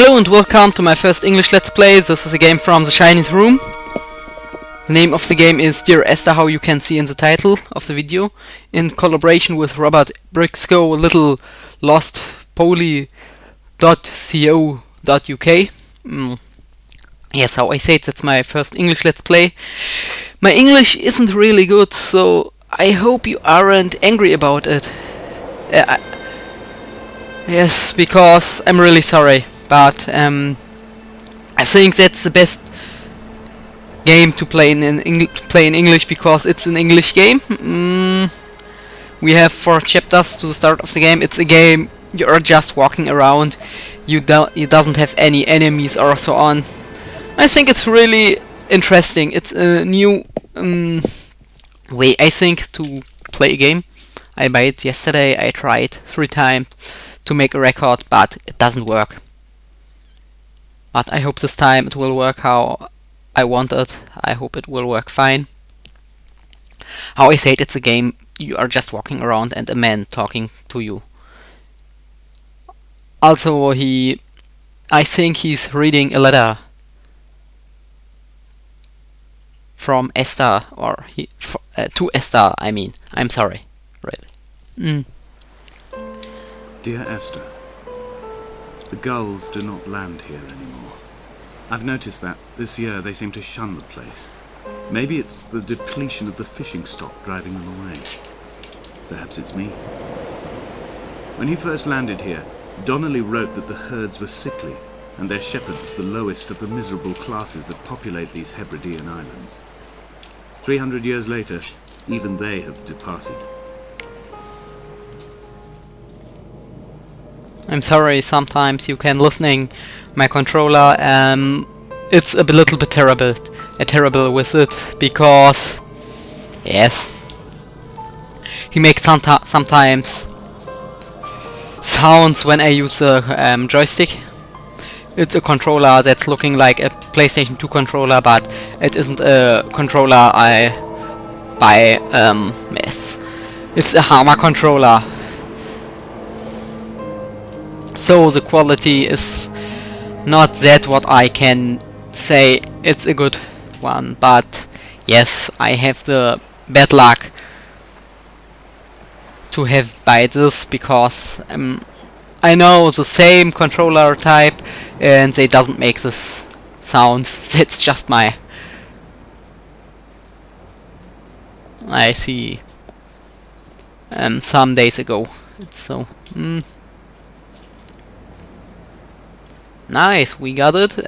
Hello and welcome to my first English Let's Play. This is a game from the Chinese room. The name of the game is Dear Esther, how you can see in the title of the video, in collaboration with Robert Brixco, Little Lost Poly.co.uk. Yes, how I say it, that's my first English Let's Play. My English isn't really good, so I hope you aren't angry about it. Yes, because I'm really sorry. But I think that's the best game to play in English because it's an English game. We have 4 chapters to the start of the game. It's a game you are just walking around. You doesn't have any enemies or so on. I think it's really interesting. It's a new way, I think, to play a game. I bought it yesterday. I tried 3 times to make a record, but it doesn't work. But I hope this time it will work how I want it. I hope it will work fine. How I said, it's a game you are just walking around and a man talking to you. Also, I think he's reading a letter from Esther, or to Esther, I mean. I'm sorry, really. Dear Esther, the gulls do not land here anymore. I've noticed that this year they seem to shun the place. Maybe it's the depletion of the fishing stock driving them away. Perhaps it's me. When he first landed here, Donnelly wrote that the herds were sickly and their shepherds the lowest of the miserable classes that populate these Hebridean islands. 300 years later, even they have departed. I'm sorry, sometimes you can listening my controller, it's a little bit terrible with it, because yes, he makes sometimes sounds when I use the joystick. It's a controller that's looking like a PlayStation 2 controller, but it isn't a controller I buy. Yes, it's a Hammer controller. So the quality is not that what I can say it's a good one, but yes, I have the bad luck to have buy this because I know the same controller type and they doesn't make this sound. That's just my I see some days ago. So nice, we got it.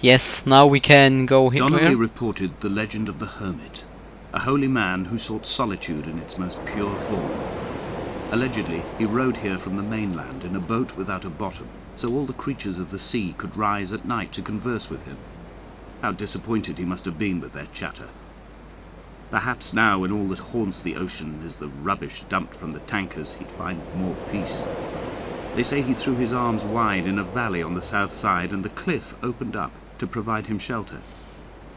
Yes, now we can go here. Donnelly reported the legend of the hermit, a holy man who sought solitude in its most pure form. Allegedly, he rode here from the mainland in a boat without a bottom, so all the creatures of the sea could rise at night to converse with him. How disappointed he must have been with their chatter. Perhaps now, when all that haunts the ocean is the rubbish dumped from the tankers, he'd find more peace. They say he threw his arms wide in a valley on the south side and the cliff opened up to provide him shelter.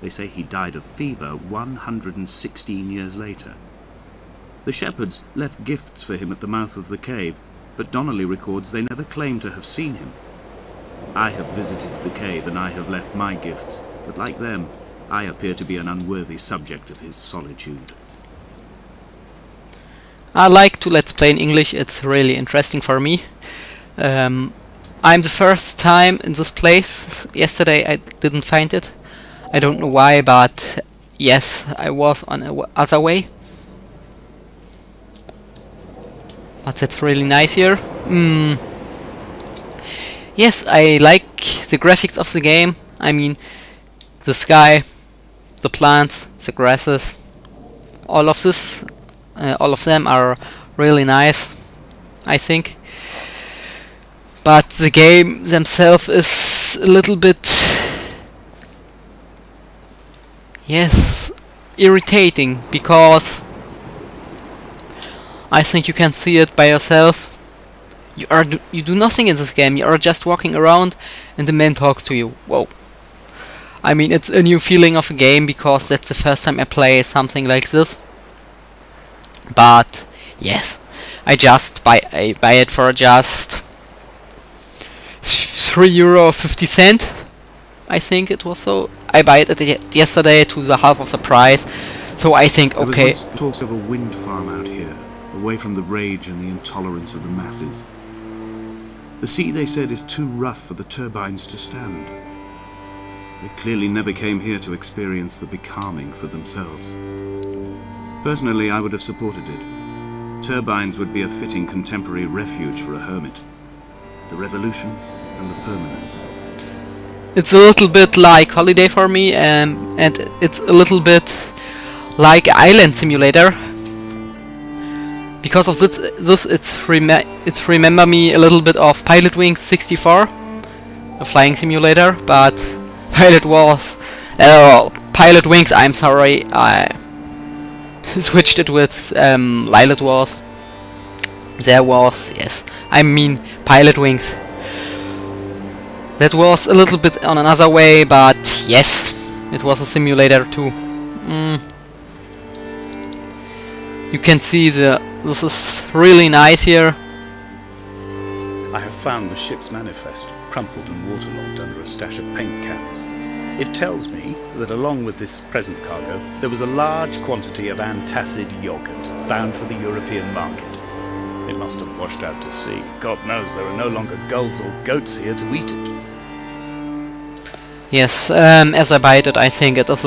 They say he died of fever 116 years later. The shepherds left gifts for him at the mouth of the cave, but Donnelly records they never claimed to have seen him. I have visited the cave and I have left my gifts, but like them, I appear to be an unworthy subject of his solitude. I like to Let's Play in English, it's really interesting for me. I'm the first time in this place. Yesterday I didn't find it. I don't know why, but yes, I was on a other way. But that's really nice here. Yes, I like the graphics of the game. I mean, the sky, the plants, the grasses, all of this, all of them are really nice, I think. But the game themselves is a little bit, yes, irritating, because I think you can see it by yourself. You do nothing in this game. You are just walking around and the man talks to you. Whoa. I mean, it's a new feeling of a game because that's the first time I play something like this. But yes, I buy it for just €3.50. I think it was so. I bought it yesterday to the half of the price. So I think okay. There was once talk of a wind farm out here, away from the rage and the intolerance of the masses. The sea, they said, is too rough for the turbines to stand. They clearly never came here to experience the becalming for themselves. Personally, I would have supported it. Turbines would be a fitting contemporary refuge for a hermit. The revolution and the permanence. It's a little bit like Holiday for me, and it's a little bit like Island Simulator. Because of this it's remember me a little bit of Pilot Wings 64, a flying simulator, but Pilot Wings, I'm sorry, I switched it with Lilith Wars. There was, yes, I mean Pilot Wings. That was a little bit on another way, but yes, it was a simulator too. You can see this is really nice here. I have found the ship's manifest, crumpled and waterlogged under a stash of paint cans. It tells me that along with this present cargo, there was a large quantity of antacid yogurt bound for the European market. It must have washed out to sea. God knows there are no longer gulls or goats here to eat it. Yes, as I buy it, I think it is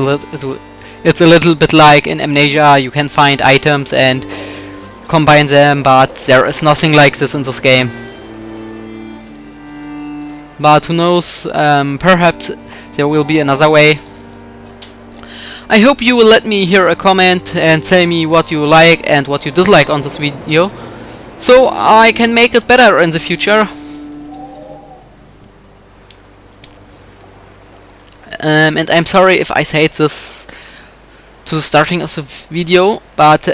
it's a little bit like in Amnesia. You can find items and combine them, but there is nothing like this in this game. But who knows, perhaps there will be another way. I hope you will let me hear a comment and tell me what you like and what you dislike on this video, so I can make it better in the future. And I'm sorry if I said this to the starting of the video, but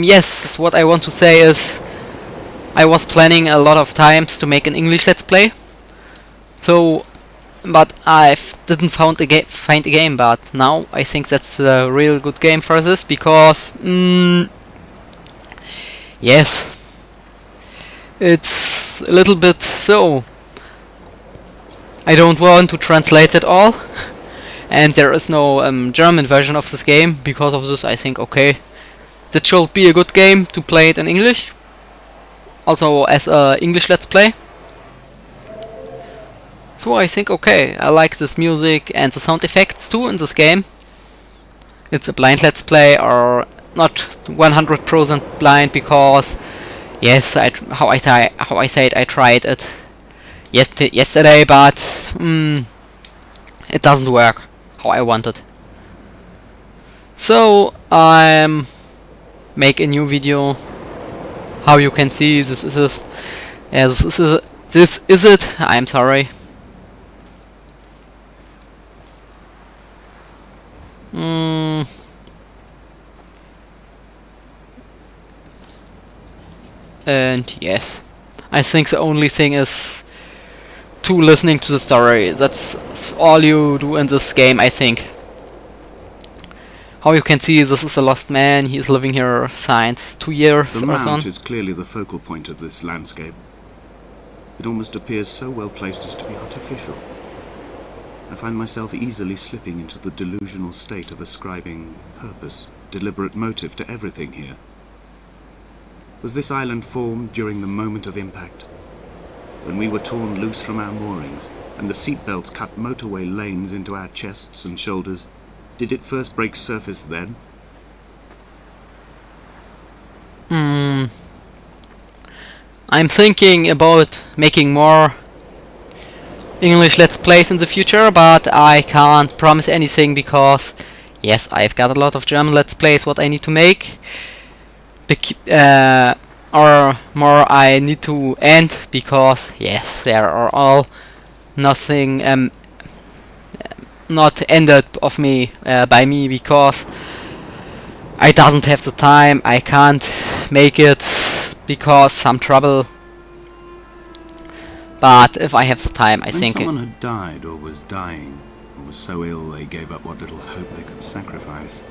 yes, what I want to say is I was planning a lot of times to make an English Let's Play. So, but I didn't find a game. But now I think that's a real good game for this, because yes, it's a little bit so. I don't want to translate it all, and there is no German version of this game. Because of this, I think okay, that should be a good game to play it in English, also as a English Let's Play. So I think okay, I like this music and the sound effects too in this game. It's a blind Let's Play, or not 100% blind, because yes, how I said, I tried it yesterday, but it doesn't work how I wanted. So I'm make a new video. How you can see, this is it. I'm sorry. And yes, I think the only thing is to listening to the story. That's all you do in this game, I think. How you can see, this is a lost man. He is living here since 2 years or so. The mount is clearly the focal point of this landscape. It almost appears so well placed as to be artificial. I find myself easily slipping into the delusional state of ascribing purpose, deliberate motive to everything here. Was this island formed during the moment of impact? When we were torn loose from our moorings, and the seatbelts cut motorway lanes into our chests and shoulders, did it first break surface then? I'm thinking about making more English Let's Plays in the future, but I can't promise anything, because yes, I've got a lot of German Let's Plays what I need to make. Or more I need to end, because yes, there are all nothing not ended of me by me, because I doesn't have the time. I can't make it because some trouble. But if I have the time, I think when someone had died or was dying, or was so ill they gave up what little hope they could sacrifice,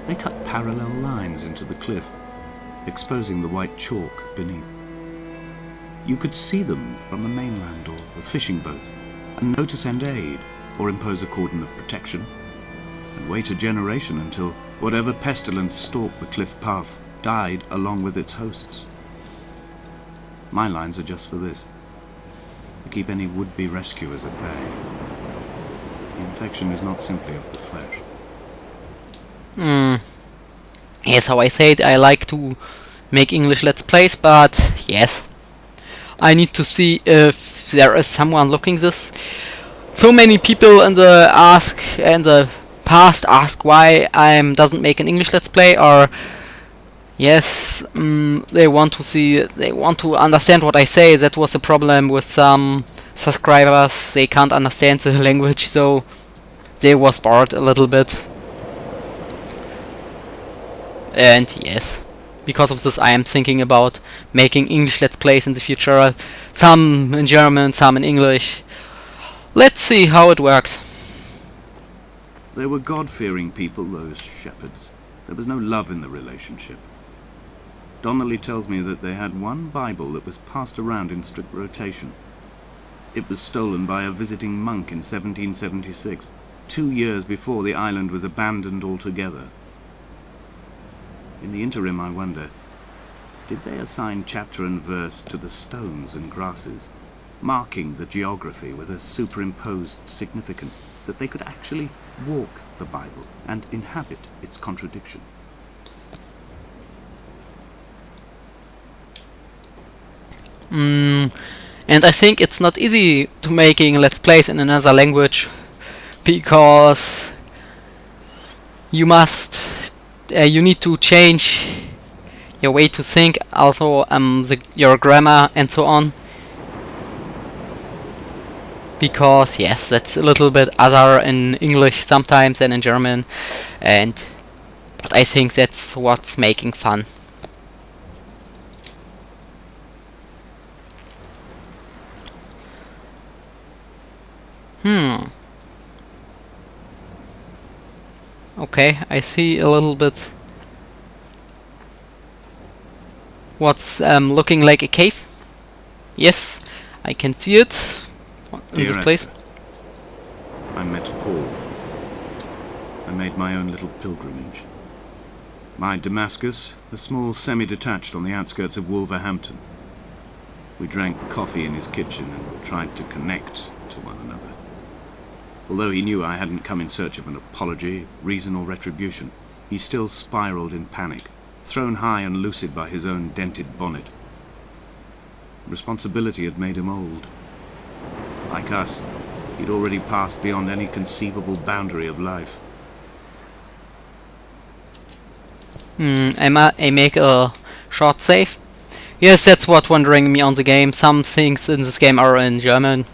they cut parallel lines into the cliff, exposing the white chalk beneath. You could see them from the mainland or the fishing boat, and know to send aid or impose a cordon of protection, and wait a generation until whatever pestilence stalked the cliff paths died along with its hosts. My lines are just for this, to keep any would-be rescuers at bay. The infection is not simply of the flesh. Yes, how I said, I like to make English Let's Plays, but yes, I need to see if there is someone looking this. So many people in the past ask why I doesn't make an English Let's Play, or yes, they want to understand what I say. That was the problem with some subscribers. They can't understand the language, so they was bored a little bit. And yes, because of this I am thinking about making English Let's Plays in the future. Some in German, some in English. Let's see how it works. They were God-fearing people, those shepherds. There was no love in the relationship. Donnelly tells me that they had one Bible that was passed around in strict rotation. It was stolen by a visiting monk in 1776, 2 years before the island was abandoned altogether. In the interim, I wonder, did they assign chapter and verse to the stones and grasses, marking the geography with a superimposed significance, that they could actually walk the Bible and inhabit its contradiction? And I think it's not easy to making Let's Plays in another language, because you need to change your way to think, also your grammar and so on. Because yes, that's a little bit other in English sometimes than in German, but I think that's what's making fun. Okay, I see a little bit what's looking like a cave. Yes, I can see it in this place. Esther, I met Paul. I made my own little pilgrimage. My Damascus, a small semi-detached on the outskirts of Wolverhampton. We drank coffee in his kitchen and tried to connect to one another. Although he knew I hadn't come in search of an apology, reason or retribution, he still spiraled in panic, thrown high and lucid by his own dented bonnet. Responsibility had made him old. Like us, he'd already passed beyond any conceivable boundary of life. I make a short save. Yes, that's what wondering me on the game. Some things in this game are in German.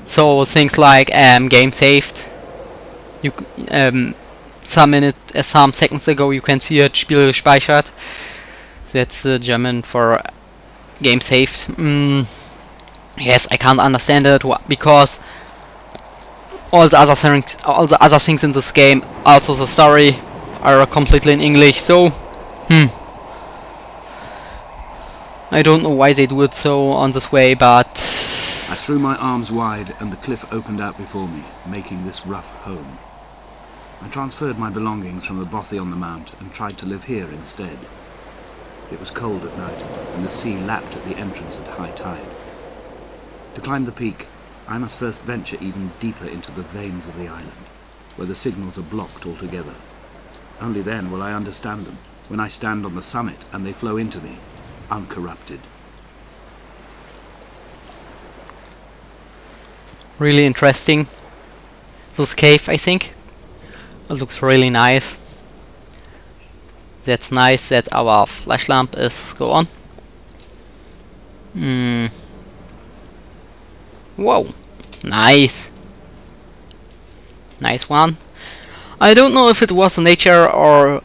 So things like game saved. You some seconds ago you can see it, Spiel gespeichert. That's German for game saved. Yes, I can't understand it because all the other things in this game, also the story, are completely in English. So I don't know why they do it so on this way, but I threw my arms wide and the cliff opened out before me, making this rough home. I transferred my belongings from the bothy on the mount and tried to live here instead. It was cold at night and the sea lapped at the entrance at high tide. To climb the peak, I must first venture even deeper into the veins of the island, where the signals are blocked altogether. Only then will I understand them, when I stand on the summit and they flow into me, uncorrupted. Really interesting, this cave, I think. It looks really nice. That's nice that our flash lamp is go on. Whoa, nice. Nice one. I don't know if it was nature or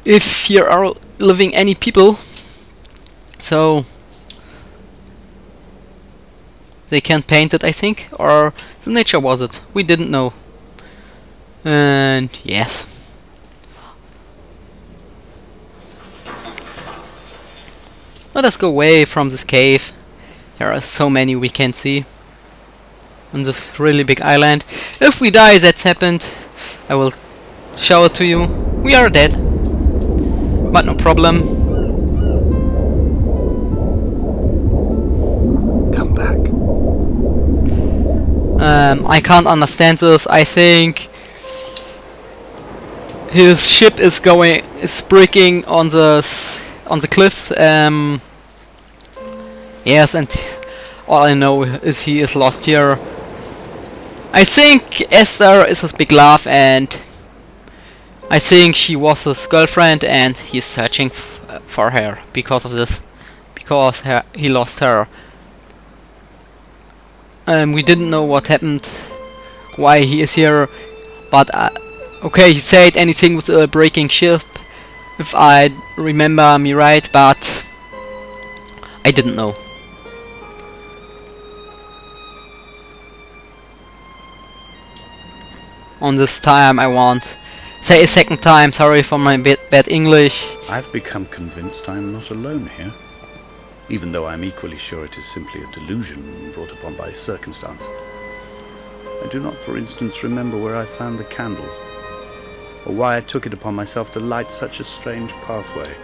if here are living any people. So they can paint it, I think, or the nature was it. We didn't know. And yes. Let us go away from this cave. There are so many we can see on this really big island. If we die, that's happened. I will show it to you. We are dead, but no problem. Come back. I can't understand this. I think his ship is breaking on the cliffs. Yes, and all I know is he is lost here. I think Esther is his big love, and I think she was his girlfriend, and he's searching for her because of this, because he lost her. We didn't know what happened, why he is here, but okay, he said anything with a breaking ship, if I remember me right, but I didn't know. On this time I won't say a second time, sorry for my bad English. I've become convinced I am not alone here, even though I'm equally sure it is simply a delusion brought upon by circumstance. I do not, for instance, remember where I found the candles, or why I took it upon myself to light such a strange pathway.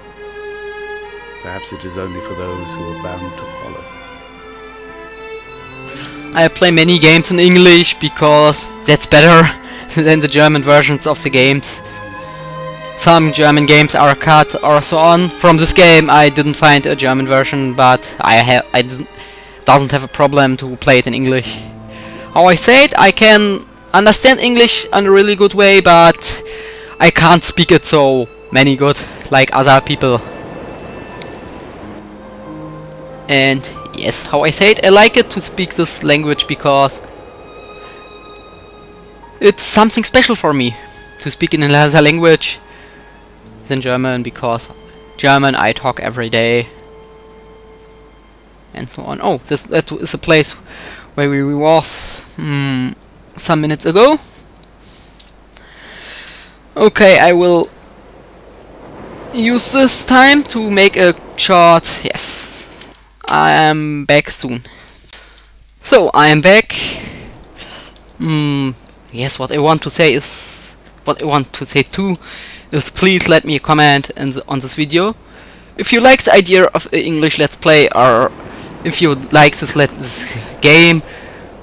Perhaps it is only for those who are bound to follow. I play many games in English because that's better than the German versions of the games. Some German games are cut or so on. From this game I didn't find a German version, but I doesn't have a problem to play it in English. How I said, I can understand English in a really good way, but I can't speak it so many good like other people. And yes, how I said, I like it to speak this language because it's something special for me to speak in another language than German, because German I talk every day and so on. Oh, that is a place where we was some minutes ago. Okay, I will use this time to make a short. Yes, I am back soon. So I am back. Yes, what I want to say too is please let me a comment on this video if you like the idea of English Let's Play, or if you like this game,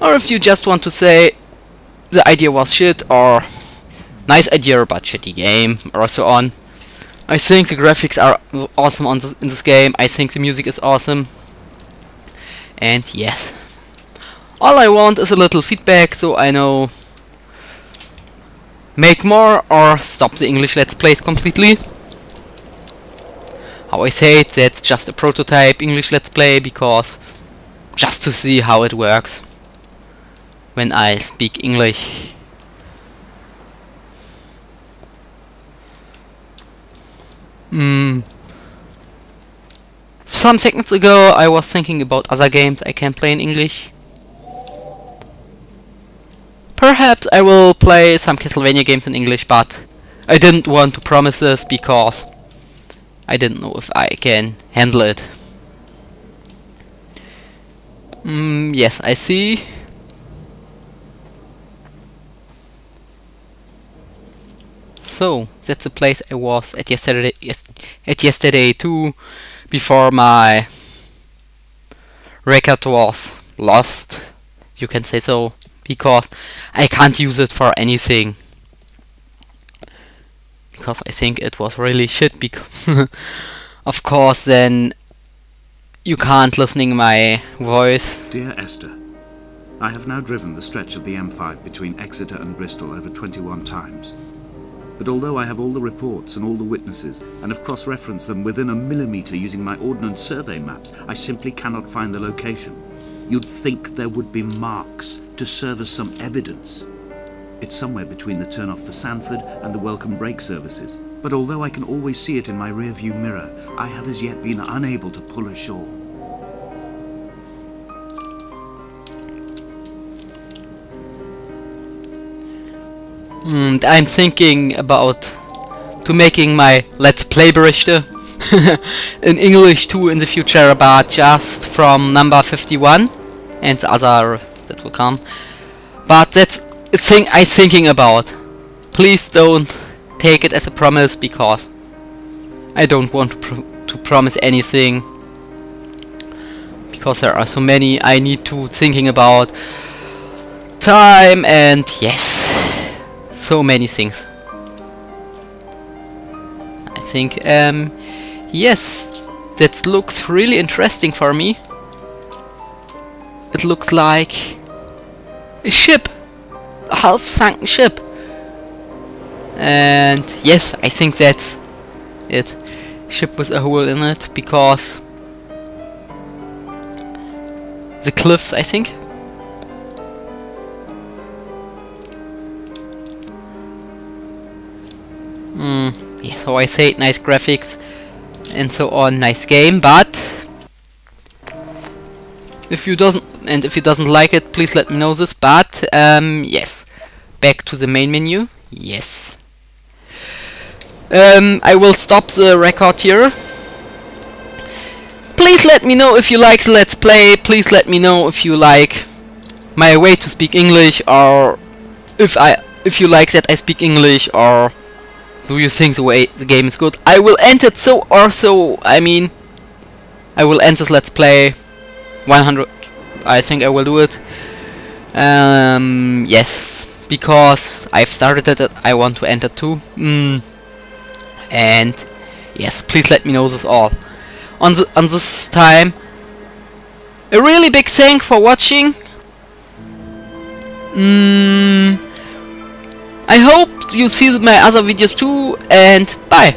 or if you just want to say the idea was shit, or nice idea but shitty game, or so on. I think the graphics are awesome in this game. I think the music is awesome, and yes, all I want is a little feedback so I know make more or stop the English Let's Plays completely. How I say it, that's just a prototype English Let's Play, because just to see how it works when I speak English. Some seconds ago I was thinking about other games I can play in English. Perhaps I will play some Castlevania games in English, but I didn't want to promise this because I didn't know if I can handle it. Yes, I see. So that's the place I was at yesterday too, before my record was lost, you can say so, because I can't use it for anything, because I think it was really shit. Because of course then you can't listening my voice. Dear Esther, I have now driven the stretch of the M5 between Exeter and Bristol over 21 times. But although I have all the reports and all the witnesses, and have cross-referenced them within a millimetre using my ordnance survey maps, I simply cannot find the location. You'd think there would be marks to serve as some evidence. It's somewhere between the turn-off for Sanford and the welcome brake services. But although I can always see it in my rear-view mirror, I have as yet been unable to pull ashore. I'm thinking about to making my Let's Play Berichte in English too in the future, but just from number 51 and the other that will come. But that's a thing I'm thinking about. Please don't take it as a promise, because I don't want to promise anything, because there are so many I need to thinking about. Time and yes, so many things. I think yes, that looks really interesting for me. It looks like a ship, a half-sunken ship. And yes, I think that's it. Ship with a hole in it, because the cliffs, I think. Yeah, so I say nice graphics and so on, nice game, but if you doesn't like it, please let me know this. But yes, back to the main menu. Yes, I will stop the record here. Please let me know if you like the Let's Play. Please let me know if you like my way to speak English, or if you like that I speak English, or do you think the way the game is good? I will end it so or so. I mean, I will end this Let's Play 100. I think I will do it. Yes, because I've started it. I want to end it too. And yes, please let me know this all. On this time, a really big thank for watching. I hope you see my other videos too, and bye.